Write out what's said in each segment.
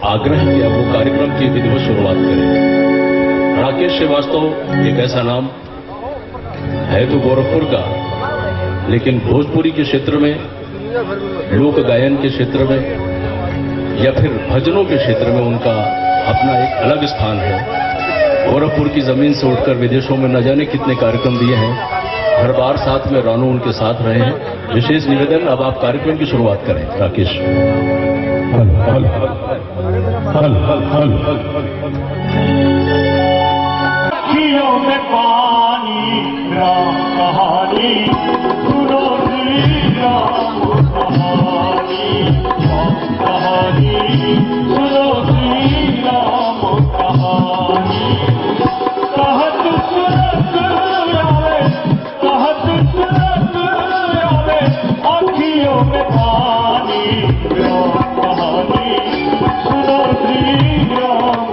आग्रह किया वो कार्यक्रम की विधिवत शुरुआत करें। राकेश श्रीवास्तव एक ऐसा नाम है तो गोरखपुर का, लेकिन भोजपुरी के क्षेत्र में, लोक गायन के क्षेत्र में या फिर भजनों के क्षेत्र में उनका अपना एक अलग स्थान है। गोरखपुर की जमीन से उठकर विदेशों में न जाने कितने कार्यक्रम दिए हैं, हर बार साथ में रानू उनके साथ रहे हैं। विशेष निवेदन, अब आप कार्यक्रम की शुरुआत करें राकेश। हल हल हल हल अखियों में पानी राम कहानी, सुनो श्री राम कहानी, राम कहानी सुनो श्री राम कहानी। कहत सुनत आवे, कहत सुनत आवे, अखियों में पानी राम कहानी, सुनो श्री राम।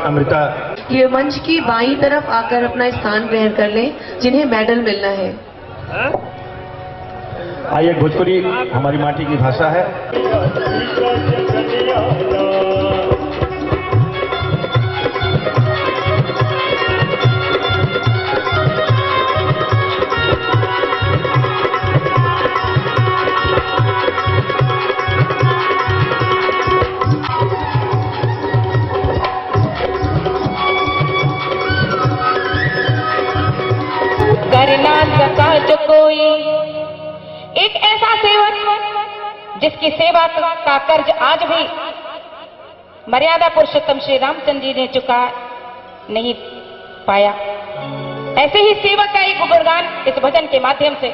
अमृता ये मंच की बाईं तरफ आकर अपना स्थान ग्रहण कर लें जिन्हें मेडल मिलना है। आइए, भोजपुरी हमारी माटी की भाषा है। करना सका जो कोई एक ऐसा सेवक जिसकी सेवा का कर्ज आज भी मर्यादा पुरुषोत्तम श्री रामचंद्र जी ने चुका नहीं पाया। ऐसे ही सेवक का एक गुणगान इस भजन के माध्यम से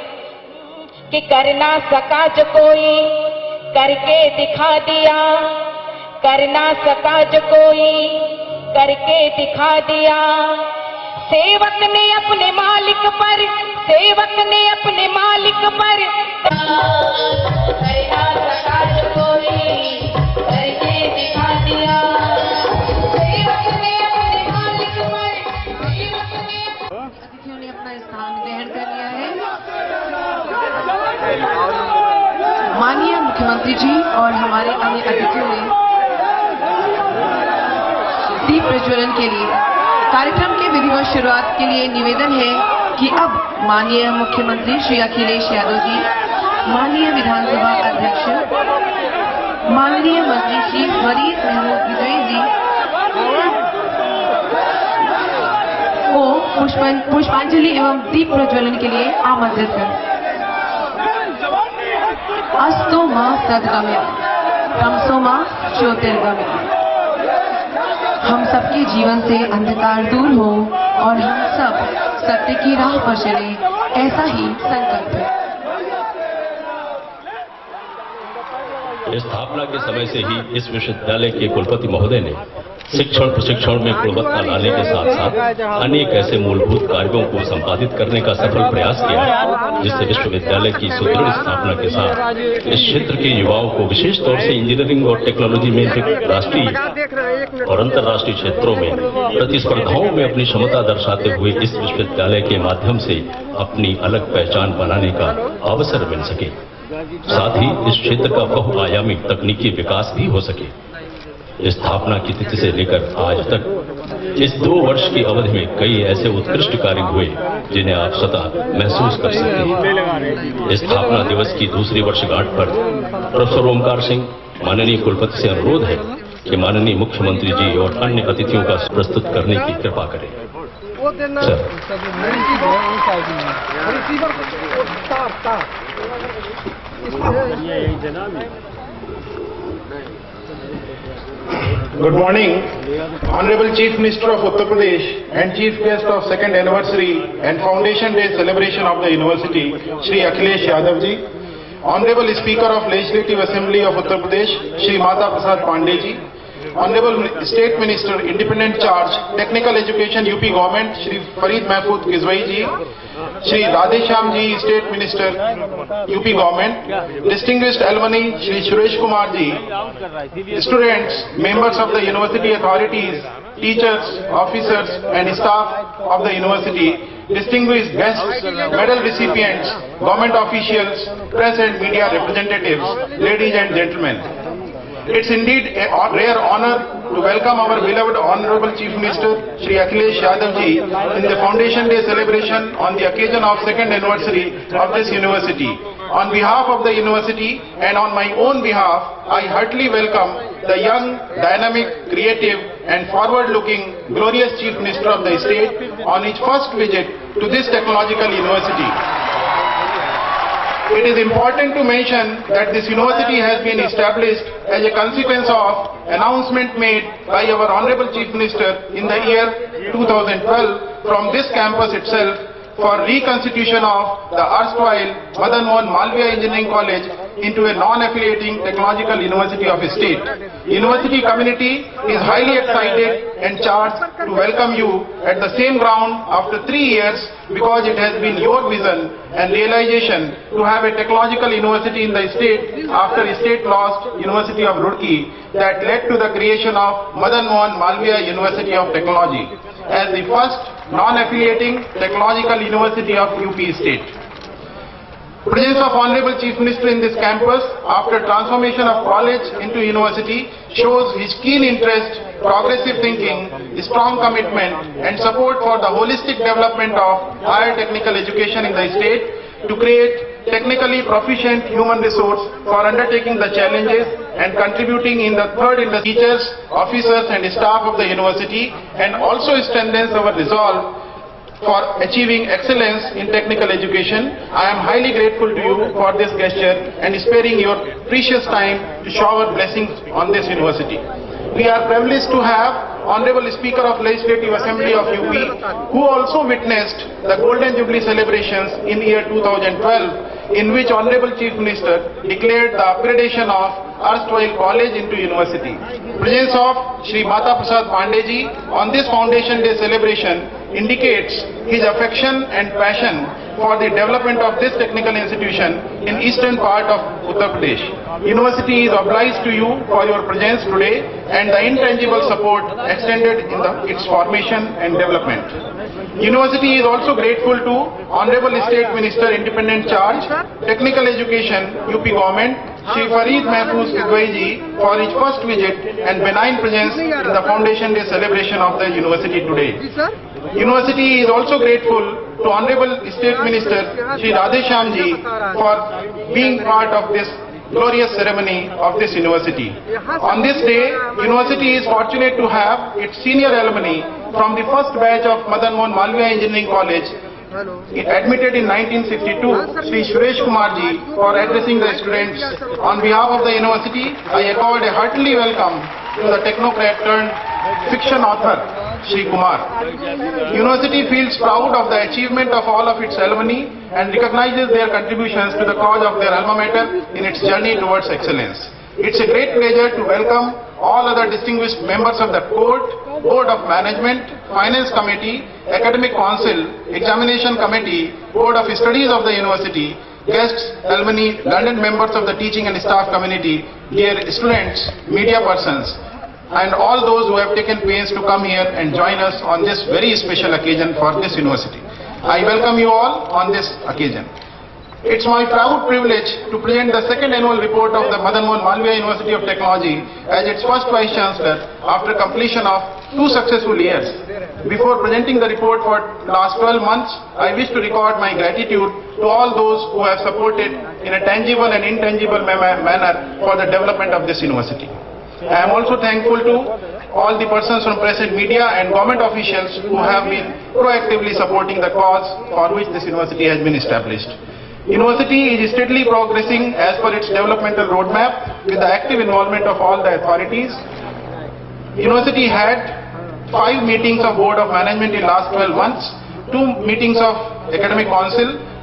कि करना सका जो कोई करके दिखा दिया, करना सका जो कोई करके दिखा दिया। सेवक ने अपने मालिक पर, सेवक ने अपने मालिक पर करना सका जो कोई करके दिखा दिया। सेवक ने अपने मालिक पर, सेवक ने। अतिथियों ने अपना स्थान ग्रहण कर लिया है। माननीय मुख्यमंत्री जी और हमारे अन्य अतिथियों ने दीप प्रज्वलन के लिए कार्यक्रम के विधिवत शुरुआत के लिए निवेदन है कि अब माननीय मुख्यमंत्री श्री अखिलेश यादव जी, माननीय विधानसभा अध्यक्ष, माननीय मंत्री श्री फरीद महमूद विजयी जी को पुष्पांजलि एवं दीप प्रज्वलन के लिए आमंत्रित करें। अस्तु मां सद्गम्य तमसो मां ज्योतिर्गम्य। हम सबके जीवन से अंधकार दूर हो और हम सब सत्य की राह पर चले, ऐसा ही संकल्प है। स्थापना के समय से ही इस विश्वविद्यालय के कुलपति महोदय ने शिक्षण प्रशिक्षण में गुणवत्ता लाने के साथ साथ अनेक ऐसे मूलभूत कार्यों को संपादित करने का सफल प्रयास किया, जिससे विश्वविद्यालय की सुदृढ़ स्थापना के साथ इस क्षेत्र के युवाओं को विशेष तौर से इंजीनियरिंग और टेक्नोलॉजी में राष्ट्रीय और अंतर्राष्ट्रीय क्षेत्रों में प्रतिस्पर्धाओं में अपनी क्षमता दर्शाते हुए इस विश्वविद्यालय के माध्यम से अपनी अलग पहचान बनाने का अवसर मिल सके, साथ ही इस क्षेत्र का बहुआयामी तकनीकी विकास भी हो सके। स्थापना की तिथि से लेकर आज तक इस 2 वर्ष की अवधि में कई ऐसे उत्कृष्ट कार्य हुए जिन्हें आप स्वतः महसूस कर सकते हैं। स्थापना दिवस की दूसरी वर्षगांठ पर प्रोफेसर ओमकार सिंह माननीय कुलपति से अनुरोध है कि माननीय मुख्यमंत्री जी और अन्य अतिथियों का प्रस्तुत करने की कृपा करें। Sir. Good morning, Honorable Chief Minister of Uttar Pradesh and Chief Guest of 2nd Anniversary and Foundation Day celebration of the University, Shri Akhilesh Yadav ji. Honorable Speaker of Legislative Assembly of Uttar Pradesh, Shri Mata Prasad Pandey ji. Honorable State Minister, Independent Charge, Technical Education UP Government, Shri Farid Mahfood Kizwai ji. Shri Radheshyam ji, State Minister, UP Government. Distinguished alumni, Shri Suresh Kumar ji. Students, members of the university authorities, teachers, officers and staff of the university. Distinguished guests, medal recipients, government officials, press and media representatives, ladies and gentlemen. It's indeed a rare honor to welcome our beloved Honorable Chief Minister Shri Akhilesh Yadav ji in the Foundation Day celebration on the occasion of 2nd anniversary of this university. On behalf of the university and on my own behalf, I heartily welcome the young, dynamic, creative and forward-looking, glorious Chief Minister of the state on his first visit to this technological university. It is important to mention that this university has been established as a consequence of announcement made by our Honorable Chief Minister in the year 2012 from this campus itself for reconstitution of the erstwhile Madan Mohan Malviya Engineering College into a non-affiliating technological university of a state. University community is highly excited and charged to welcome you at the same ground after 3 years because it has been your vision and realization to have a technological university in the state after the state lost University of Roorkee that led to the creation of Madan Mohan Malviya University of Technology as the first non-affiliating technological university of UP state. Presence of Honorable Chief Minister in this campus after transformation of college into university shows his keen interest, progressive thinking, strong commitment and support for the holistic development of higher technical education in the state to create technically proficient human resource for undertaking the challenges and contributing in the third industry teachers, officers and staff of the university and also strengthens our resolve for achieving excellence in technical education. I am highly grateful to you for this gesture and sparing your precious time to shower blessings on this university. We are privileged to have Honorable Speaker of Legislative Assembly of UP who also witnessed the Golden Jubilee celebrations in year 2012 in which Honorable Chief Minister declared the upgradation of erstwhile college into university. Presence of Shri Mata Prasad Pandey ji on this Foundation Day celebration indicates his affection and passion for the development of this technical institution in eastern part of Uttar Pradesh. University is obliged to you for your presence today and the intangible support extended in its formation and development. University is also grateful to Honorable State Minister, Independent Charge, Technical Education, UP Government, Shri Farid Mahfood Kizwai ji for his first visit and benign presence in the Foundation Day celebration of the university today. University is also grateful to Honorable State Minister Shri Radheshyam ji for being part of this glorious ceremony of this university. On this day, university is fortunate to have its senior alumni from the first batch of Madan Mohan Malviya Engineering College admitted in 1962, Shri Suresh Kumar ji for addressing the students. On behalf of the university, I accord a heartily welcome to the technocrat turned fiction author, Shri Kumar. University feels proud of the achievement of all of its alumni and recognizes their contributions to the cause of their alma mater in its journey towards excellence. It's a great pleasure to welcome all other distinguished members of the court, Board of Management, Finance Committee, Academic Council, Examination Committee, Board of Studies of the University, guests, alumni, learned members of the teaching and staff community, dear students, media persons, and all those who have taken pains to come here and join us on this very special occasion for this university. I welcome you all on this occasion. It's my proud privilege to present the second annual report of the Madan Mohan Malviya University of Technology as its first Vice Chancellor after completion of 2 successful years. Before presenting the report for last 12 months, I wish to record my gratitude to all those who have supported in a tangible and intangible manner for the development of this university. I am also thankful to all the persons from press and media and government officials who have been proactively supporting the cause for which this university has been established. University is steadily progressing as per its developmental roadmap with the active involvement of all the authorities. University had 5 meetings of Board of Management in last 12 months, 2 meetings of Academic Council